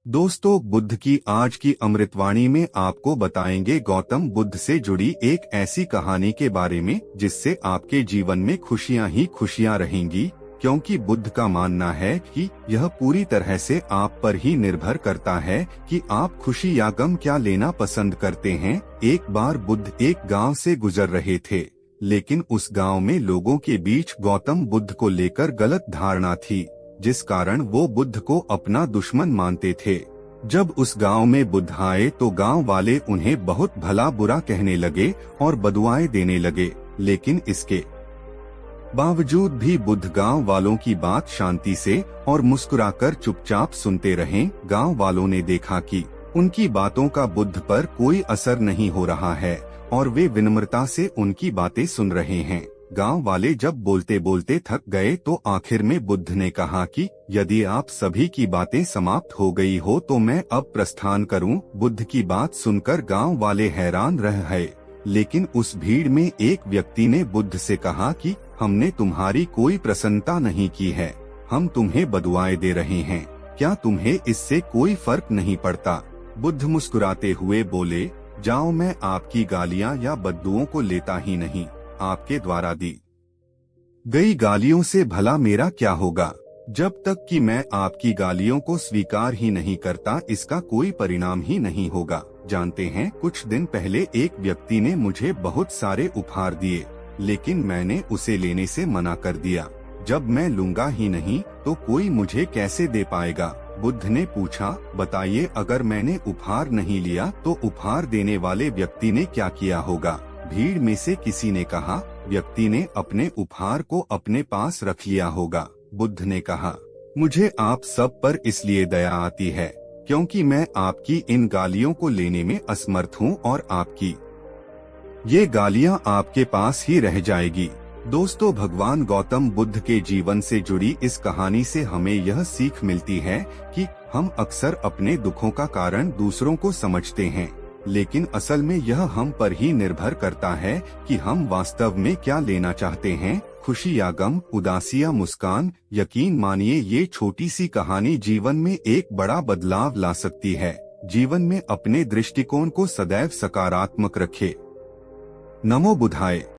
दोस्तों, बुद्ध की आज की अमृतवाणी में आपको बताएंगे गौतम बुद्ध से जुड़ी एक ऐसी कहानी के बारे में जिससे आपके जीवन में खुशियां ही खुशियां रहेंगी, क्योंकि बुद्ध का मानना है कि यह पूरी तरह से आप पर ही निर्भर करता है कि आप खुशी या गम क्या लेना पसंद करते हैं। एक बार बुद्ध एक गांव से गुजर रहे थे, लेकिन उस गांव में लोगों के बीच गौतम बुद्ध को लेकर गलत धारणा थी, जिस कारण वो बुद्ध को अपना दुश्मन मानते थे। जब उस गांव में बुद्ध आए तो गांव वाले उन्हें बहुत भला बुरा कहने लगे और बदुआएं देने लगे, लेकिन इसके बावजूद भी बुद्ध गांव वालों की बात शांति से और मुस्कुराकर चुपचाप सुनते रहे। गांव वालों ने देखा कि उनकी बातों का बुद्ध पर कोई असर नहीं हो रहा है और वे विनम्रता से उनकी बातें सुन रहे हैं। गांव वाले जब बोलते बोलते थक गए तो आखिर में बुद्ध ने कहा कि यदि आप सभी की बातें समाप्त हो गई हो तो मैं अब प्रस्थान करूं। बुद्ध की बात सुनकर गांव वाले हैरान रह गए, लेकिन उस भीड़ में एक व्यक्ति ने बुद्ध से कहा कि हमने तुम्हारी कोई प्रसन्नता नहीं की है, हम तुम्हें बदुआएं दे रहे हैं, क्या तुम्हें इससे कोई फर्क नहीं पड़ता? बुद्ध मुस्कुराते हुए बोले, जाओ, मैं आपकी गालियां या बद्दुओं को लेता ही नहीं, आपके द्वारा दी गई गालियों से भला मेरा क्या होगा? जब तक कि मैं आपकी गालियों को स्वीकार ही नहीं करता, इसका कोई परिणाम ही नहीं होगा। जानते हैं, कुछ दिन पहले एक व्यक्ति ने मुझे बहुत सारे उपहार दिए, लेकिन मैंने उसे लेने से मना कर दिया। जब मैं लूंगा ही नहीं तो कोई मुझे कैसे दे पाएगा? बुद्ध ने पूछा, बताइए, अगर मैंने उपहार नहीं लिया तो उपहार देने वाले व्यक्ति ने क्या किया होगा? भीड़ में से किसी ने कहा, व्यक्ति ने अपने उपहार को अपने पास रख लिया होगा। बुद्ध ने कहा, मुझे आप सब पर इसलिए दया आती है क्योंकि मैं आपकी इन गालियों को लेने में असमर्थ हूँ और आपकी ये गालियाँ आपके पास ही रह जाएगी। दोस्तों, भगवान गौतम बुद्ध के जीवन से जुड़ी इस कहानी से हमें यह सीख मिलती है कि हम अक्सर अपने दुखों का कारण दूसरों को समझते हैं, लेकिन असल में यह हम पर ही निर्भर करता है कि हम वास्तव में क्या लेना चाहते हैं, खुशी या गम, उदासी या मुस्कान। यकीन मानिए, ये छोटी सी कहानी जीवन में एक बड़ा बदलाव ला सकती है। जीवन में अपने दृष्टिकोण को सदैव सकारात्मक रखें। नमो बुद्धाय।